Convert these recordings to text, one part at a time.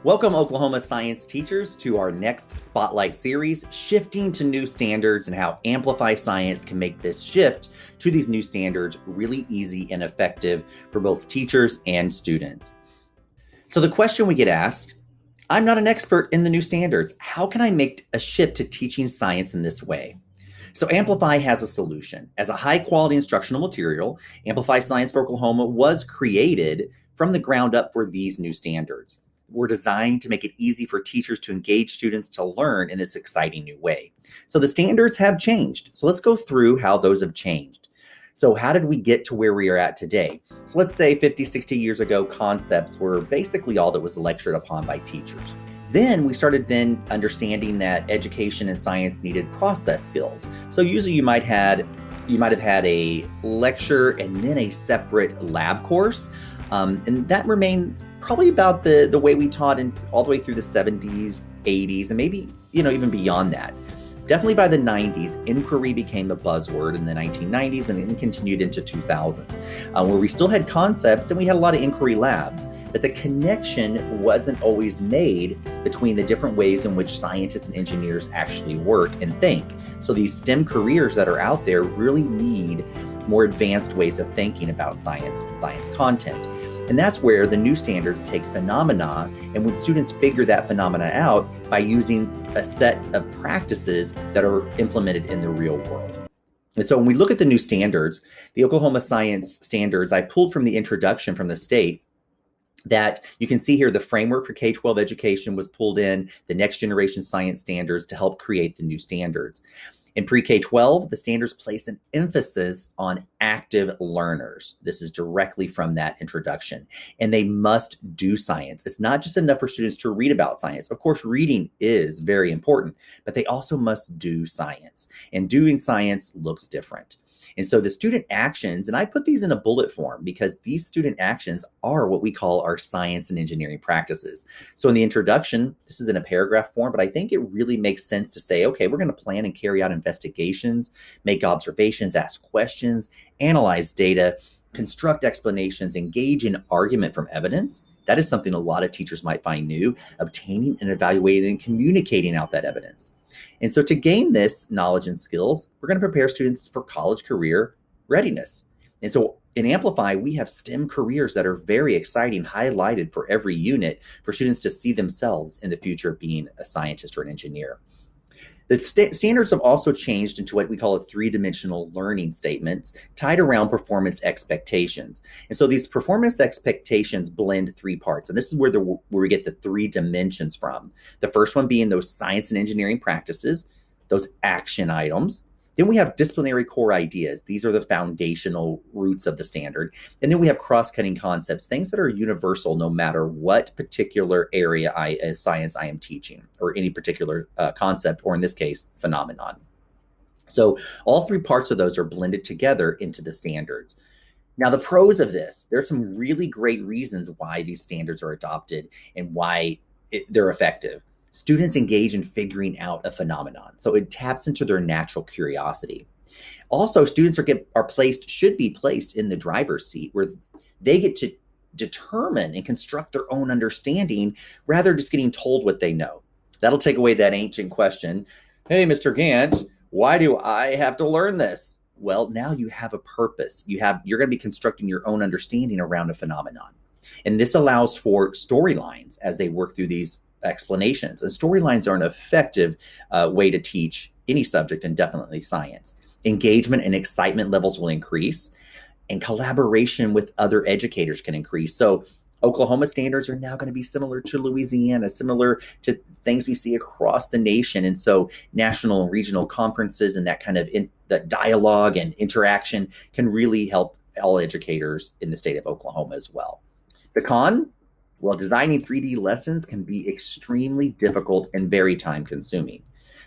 Welcome, Oklahoma science teachers, to our next Spotlight series, shifting to new standards and how Amplify Science can make this shift to these new standards really easy and effective for both teachers and students. So the question we get asked, I'm not an expert in the new standards. How can I make a shift to teaching science in this way? So Amplify has a solution. As a high-quality instructional material, Amplify Science for Oklahoma was created from the ground up for these new standards. We're designed to make it easy for teachers to engage students to learn in this exciting new way. So the standards have changed. So let's go through how those have changed. So how did we get to where we are at today? So let's say 50, 60 years ago, concepts were basically all that was lectured upon by teachers. Then we started understanding that education and science needed process skills. So usually you might have had a lecture and then a separate lab course. And that remained probably about the way we taught all the way through the 70s, 80s, and maybe, even beyond that. Definitely by the 90s, inquiry became a buzzword in the 1990s and then continued into 2000s, where we still had concepts and we had a lot of inquiry labs, but the connection wasn't always made between the different ways in which scientists and engineers actually work and think. So these STEM careers that are out there really need more advanced ways of thinking about science and science content. And that's where the new standards take phenomena, and when students figure that phenomena out by using a set of practices that are implemented in the real world. And so when we look at the new standards, the Oklahoma Science Standards, I pulled from the introduction from the state that you can see here the framework for K-12 education was pulled in, the next generation science standards to help create the new standards. In pre-K-12, the standards place an emphasis on active learners. This is directly from that introduction. And they must do science. It's not just enough for students to read about science. Of course, reading is very important, but they also must do science. And doing science looks different. And so the student actions, and I put these in a bullet form because these student actions are what we call our science and engineering practices. So in the introduction, this is in a paragraph form, but I think it really makes sense to say, okay, we're going to plan and carry out investigations, make observations, ask questions, analyze data, construct explanations, engage in argument from evidence. That is something a lot of teachers might find new, obtaining and evaluating and communicating out that evidence. And so to gain this knowledge and skills, we're going to prepare students for college career readiness. And so in Amplify, we have STEM careers that are very exciting, highlighted for every unit for students to see themselves in the future being a scientist or an engineer. The standards have also changed into what we call a three-dimensional learning statements tied around performance expectations. And so these performance expectations blend three parts. And this is where we get the three dimensions from. The first one being those science and engineering practices, those action items. Then we have disciplinary core ideas. These are the foundational roots of the standard. And then we have cross-cutting concepts, things that are universal no matter what particular area of science I am teaching, or any particular concept, or in this case, phenomenon. So all three parts of those are blended together into the standards. Now, the pros of this, there are some really great reasons why these standards are adopted and why they're effective. Students engage in figuring out a phenomenon, so it taps into their natural curiosity. Also, students should be placed in the driver's seat where they get to determine and construct their own understanding rather than just getting told what they know. That'll take away that ancient question, hey, Mr. Gant, why do I have to learn this? Well, now you have a purpose. You're going to be constructing your own understanding around a phenomenon. And this allows for storylines as they work through these explanations. And storylines are an effective way to teach any subject, and definitely science. Engagement and excitement levels will increase, and collaboration with other educators can increase. So Oklahoma standards are now going to be similar to Louisiana, similar to things we see across the nation. And so national and regional conferences and that kind of that dialogue and interaction can really help all educators in the state of Oklahoma as well. The con? Well, designing 3D lessons can be extremely difficult and very time consuming.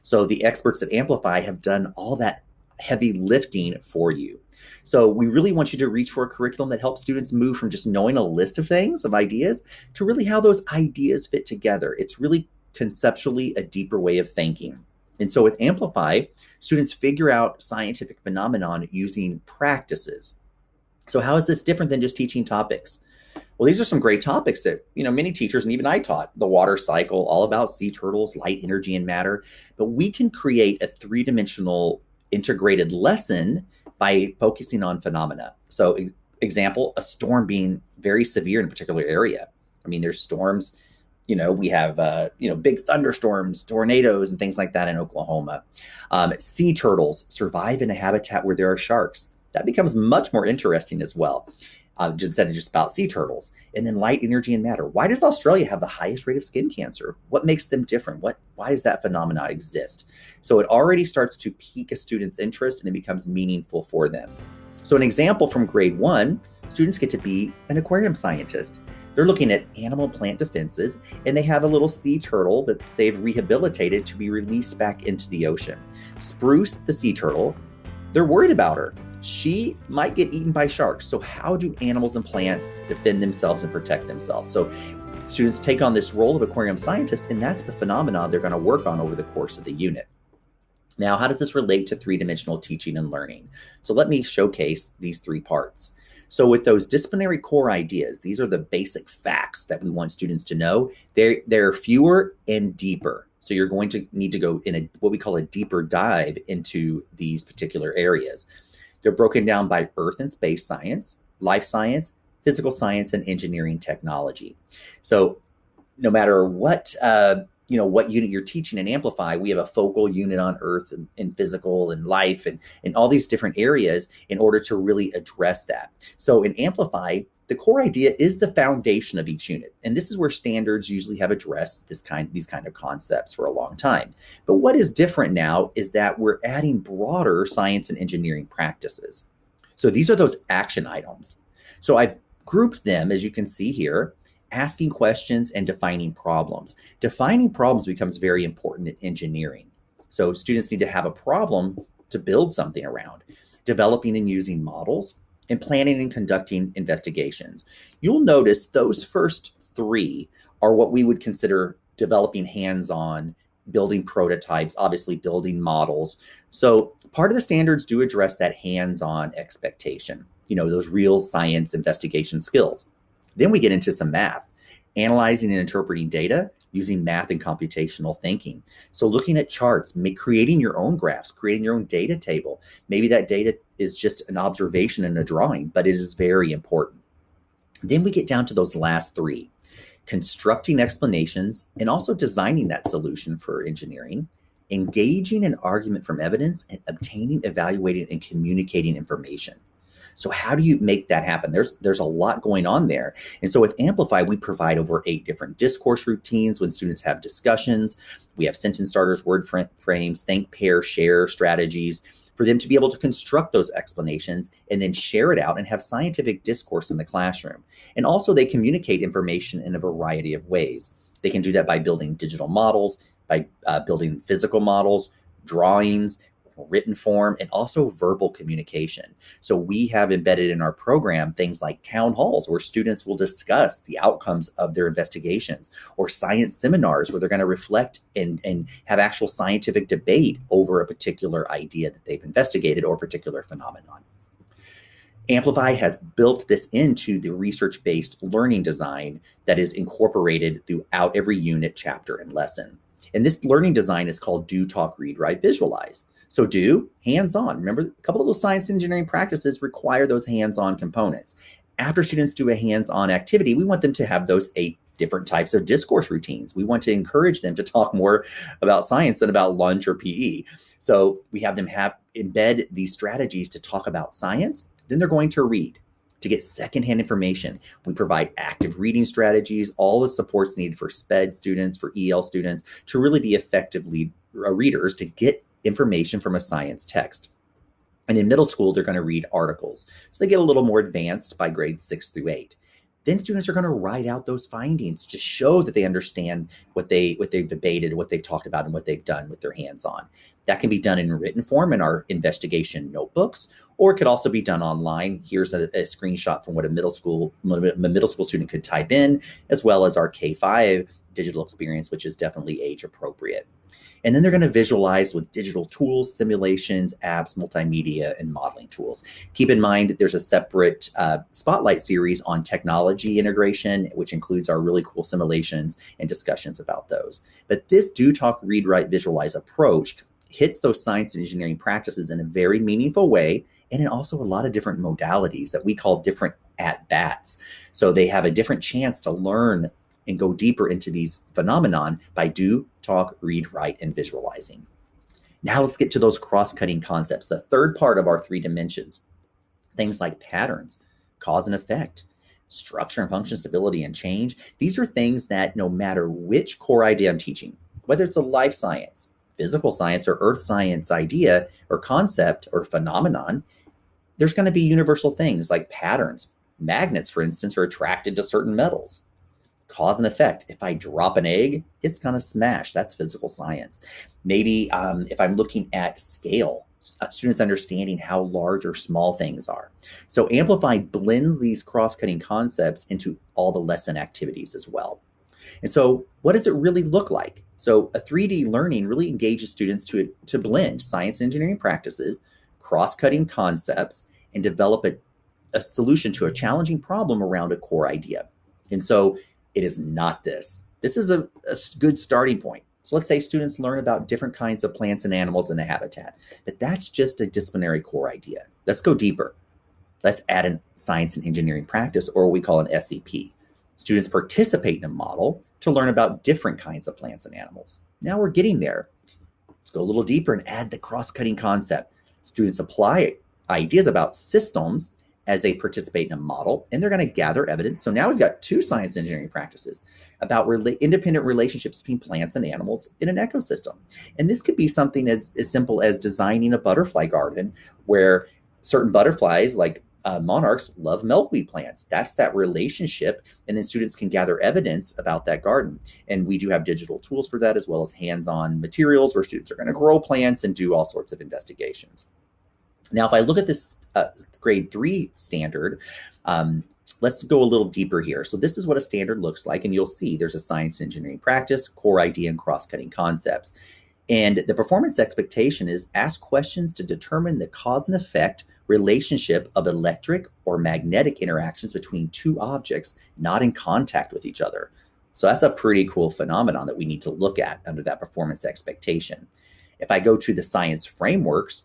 So the experts at Amplify have done all that heavy lifting for you. So we really want you to reach for a curriculum that helps students move from just knowing a list of things, of ideas, to really how those ideas fit together. It's really conceptually a deeper way of thinking. And so with Amplify, students figure out scientific phenomenon using practices. So how is this different than just teaching topics? Well, these are some great topics that, many teachers and even I taught. The water cycle, all about sea turtles, light, energy, and matter. But we can create a three-dimensional integrated lesson by focusing on phenomena. So, example, a storm being very severe in a particular area. I mean, there's storms, we have, big thunderstorms, tornadoes, and things like that in Oklahoma. Sea turtles survive in a habitat where there are sharks. That becomes much more interesting as well. Instead of just about sea turtles. And then light, energy, and matter. Why does Australia have the highest rate of skin cancer? What makes them different? Why does that phenomena exist? So it already starts to pique a student's interest and it becomes meaningful for them. So an example from grade 1, students get to be an aquarium scientist. They're looking at animal-plant defenses, and they have a little sea turtle that they've rehabilitated to be released back into the ocean. Spruce, the sea turtle, they're worried about her. She might get eaten by sharks. So how do animals and plants defend themselves and protect themselves? So students take on this role of aquarium scientist, and that's the phenomenon they're going to work on over the course of the unit. Now, how does this relate to three-dimensional teaching and learning? So let me showcase these three parts. So with those disciplinary core ideas, these are the basic facts that we want students to know. They're fewer and deeper. So you're going to need to go in what we call a deeper dive into these particular areas. They're broken down by earth and space science, life science, physical science, and engineering technology. So no matter what unit you're teaching in Amplify, we have a focal unit on earth and physical and life and all these different areas in order to really address that. So in Amplify, the core idea is the foundation of each unit. And this is where standards usually have addressed these kind of concepts for a long time. But what is different now is that we're adding broader science and engineering practices. So these are those action items. So I've grouped them, as you can see here, asking questions and defining problems. Defining problems becomes very important in engineering. So students need to have a problem to build something around. Developing and using models, and planning and conducting investigations. You'll notice those first three are what we would consider developing hands-on, building prototypes, obviously building models. So part of the standards do address that hands-on expectation, those real science investigation skills. Then we get into some math, analyzing and interpreting data using math and computational thinking. So looking at charts, creating your own graphs, creating your own data table. Maybe that data is just an observation and a drawing, but it is very important. Then we get down to those last three, constructing explanations and also designing that solution for engineering, engaging in argument from evidence, and obtaining, evaluating, and communicating information. So how do you make that happen? There's a lot going on there. And so with Amplify, we provide over 8 different discourse routines when students have discussions. We have sentence starters, word frames, think, pair, share strategies for them to be able to construct those explanations and then share it out and have scientific discourse in the classroom. And also they communicate information in a variety of ways. They can do that by building digital models, by building physical models, drawings, written form, and also verbal communication. So we have embedded in our program things like town halls where students will discuss the outcomes of their investigations, or science seminars where they're going to reflect and have actual scientific debate over a particular idea that they've investigated or a particular phenomenon. Amplify has built this into the research-based learning design that is incorporated throughout every unit, chapter, and lesson. And this learning design is called Do, Talk, Read, Write, Visualize. So do, hands-on. Remember, a couple of those science and engineering practices require those hands-on components. After students do a hands-on activity, we want them to have those 8 different types of discourse routines. We want to encourage them to talk more about science than about lunch or PE. So we have them embed these strategies to talk about science. Then they're going to read to get secondhand information. We provide active reading strategies, all the supports needed for SPED students, for EL students, to really be effective readers to get information from a science text. And in middle school, they're going to read articles. So they get a little more advanced by grades 6 through 8. Then students are going to write out those findings to show that they understand what they've debated, what they've talked about, and what they've done with their hands-on. That can be done in written form in our investigation notebooks, or it could also be done online. Here's a screenshot from what a middle school student could type in, as well as our K-5 digital experience, which is definitely age appropriate. And then they're going to visualize with digital tools, simulations, apps, multimedia, and modeling tools. Keep in mind, there's a separate spotlight series on technology integration, which includes our really cool simulations and discussions about those. But this do, talk, read, write, visualize approach hits those science and engineering practices in a very meaningful way, and in also a lot of different modalities that we call different at-bats. So they have a different chance to learn and go deeper into these phenomenon by do, talk, read, write, and visualizing. Now let's get to those cross-cutting concepts, the third part of our 3 dimensions. Things like patterns, cause and effect, structure and function, stability and change. These are things that no matter which core idea I'm teaching, whether it's a life science, physical science, or earth science idea or concept or phenomenon, there's going to be universal things like patterns. Magnets, for instance, are attracted to certain metals. Cause and effect. If I drop an egg, it's going to smash. That's physical science. Maybe if I'm looking at scale, students understanding how large or small things are. So Amplify blends these cross-cutting concepts into all the lesson activities as well. And so what does it really look like? So a 3D learning really engages students to blend science and engineering practices, cross-cutting concepts, and develop a solution to a challenging problem around a core idea. And so it is not this. This is a good starting point. So let's say students learn about different kinds of plants and animals in a habitat, but that's just a disciplinary core idea. Let's go deeper. Let's add a science and engineering practice, or what we call an SEP. Students participate in a model to learn about different kinds of plants and animals. Now we're getting there. Let's go a little deeper and add the cross-cutting concept. Students apply ideas about systems as they participate in a model, and they're going to gather evidence. So now we've got 2 science engineering practices about independent relationships between plants and animals in an ecosystem. And this could be something as simple as designing a butterfly garden where certain butterflies, like monarchs, love milkweed plants. That's that relationship. And then students can gather evidence about that garden. And we do have digital tools for that, as well as hands-on materials where students are going to grow plants and do all sorts of investigations. Now, if I look at this grade 3 standard, let's go a little deeper here. So this is what a standard looks like. And you'll see there's a science engineering practice, core idea, and cross-cutting concepts. And the performance expectation is ask questions to determine the cause and effect relationship of electric or magnetic interactions between 2 objects not in contact with each other. So that's a pretty cool phenomenon that we need to look at under that performance expectation. If I go to the science frameworks,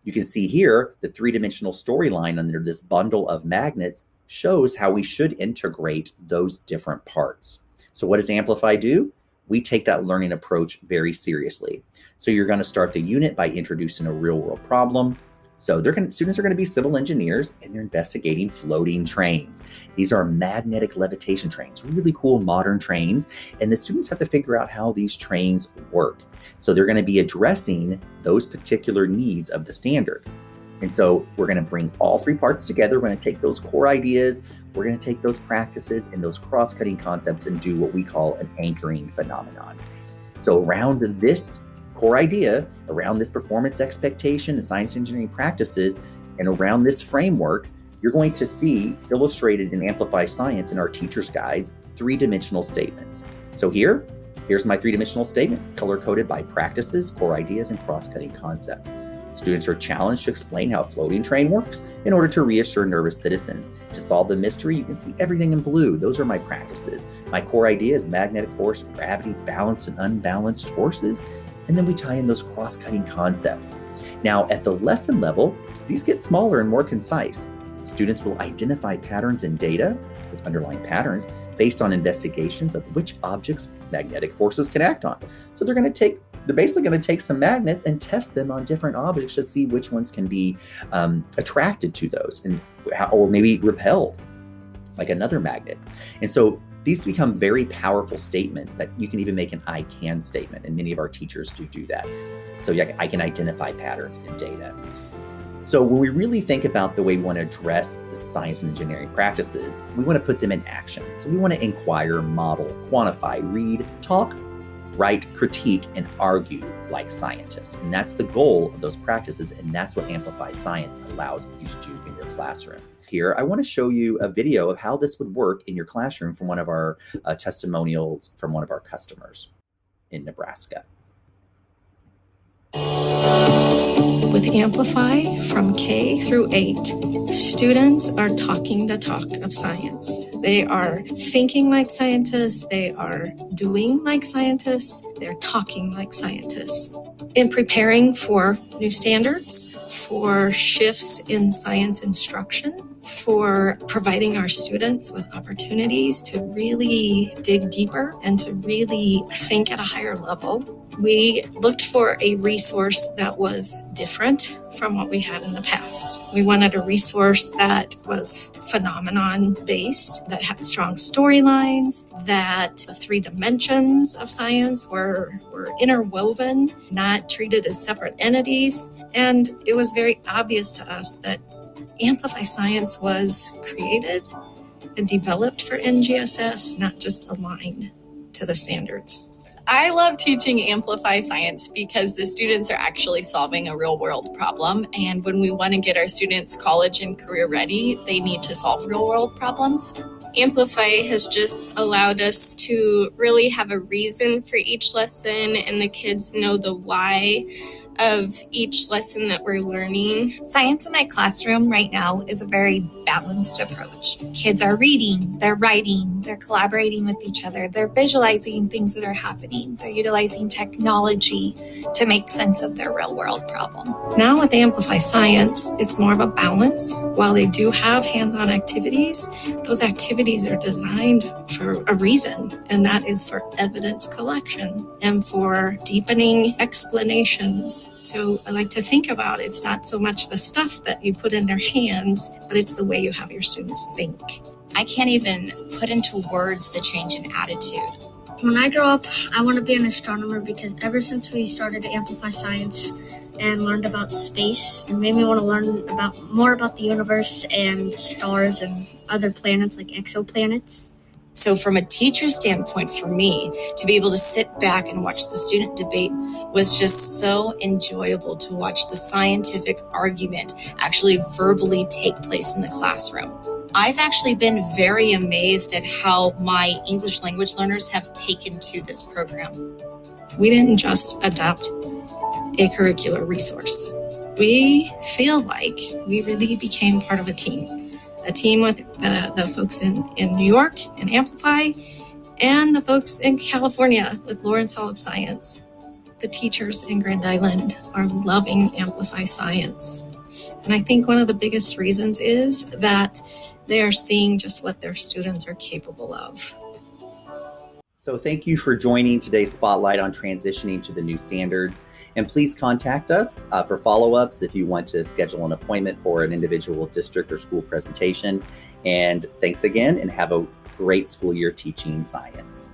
you can see here the 3-dimensional storyline under this bundle of magnets shows how we should integrate those different parts. So what does Amplify do? We take that learning approach very seriously. So you're going to start the unit by introducing a real-world problem. So students are going to be civil engineers, and they're investigating floating trains. These are magnetic levitation trains, really cool modern trains, and the students have to figure out how these trains work. So they're going to be addressing those particular needs of the standard. And so we're going to bring all 3 parts together. We're going to take those core ideas, we're going to take those practices and those cross-cutting concepts and do what we call an anchoring phenomenon. So around this core idea, around this performance expectation and science engineering practices, and around this framework, you're going to see illustrated in Amplify Science in our teacher's guides, 3-dimensional statements. So here's my 3-dimensional statement, color-coded by practices, core ideas, and cross-cutting concepts. Students are challenged to explain how a floating train works in order to reassure nervous citizens. To solve the mystery, you can see everything in blue. Those are my practices. My core idea is magnetic force, gravity, balanced and unbalanced forces. And then we tie in those cross-cutting concepts. Now, at the lesson level, these get smaller and more concise. Students will identify patterns in data with underlying patterns based on investigations of which objects magnetic forces can act on. So they're basically going to take some magnets and test them on different objects to see which ones can be attracted to those or maybe repelled, like another magnet. And so these become very powerful statements that you can even make an I can statement, and many of our teachers do that. So yeah, I can identify patterns in data. So when we really think about the way we want to address the science and engineering practices, we want to put them in action. So we want to inquire, model, quantify, read, talk, write, critique, and argue like scientists. And that's the goal of those practices, and that's what Amplify Science allows you to do in your classroom. Here, I want to show you a video of how this would work in your classroom from one of our testimonials from one of our customers in Nebraska. With Amplify, from K through 8, students are talking the talk of science. They are thinking like scientists, they are doing like scientists, they're talking like scientists. In preparing for new standards, for shifts in science instruction, for providing our students with opportunities to really dig deeper and to really think at a higher level, we looked for a resource that was different from what we had in the past. We wanted a resource that was phenomenon-based, that had strong storylines, that the 3 dimensions of science were interwoven, not treated as separate entities. And it was very obvious to us that Amplify Science was created and developed for NGSS, not just aligned to the standards. I love teaching Amplify Science because the students are actually solving a real world problem. And when we want to get our students college and career ready, they need to solve real world problems. Amplify has just allowed us to really have a reason for each lesson, and the kids know the why of each lesson that we're learning. Science in my classroom right now is a very balanced approach. Kids are reading, they're writing, they're collaborating with each other, they're visualizing things that are happening, they're utilizing technology to make sense of their real world problem. Now with Amplify Science, it's more of a balance. While they do have hands-on activities, those activities are designed for a reason, and that is for evidence collection and for deepening explanations. So I like to think about it's not so much the stuff that you put in their hands, but it's the way you have your students think. I can't even put into words the change in attitude. When I grow up, I want to be an astronomer because ever since we started to Amplify Science and learned about space, it made me want to learn more about the universe and stars and other planets like exoplanets. So from a teacher standpoint, for me, to be able to sit back and watch the student debate was just so enjoyable to watch the scientific argument actually verbally take place in the classroom. I've actually been very amazed at how my English language learners have taken to this program. We didn't just adopt a curricular resource. We feel like we really became part of a team with the folks in New York and Amplify, and the folks in California with Lawrence Hall of Science. The teachers in Grand Island are loving Amplify Science. And I think one of the biggest reasons is that they are seeing just what their students are capable of. So thank you for joining today's Spotlight on transitioning to the new standards. And please contact us for follow-ups if you want to schedule an appointment for an individual district or school presentation. And thanks again, and have a great school year teaching science.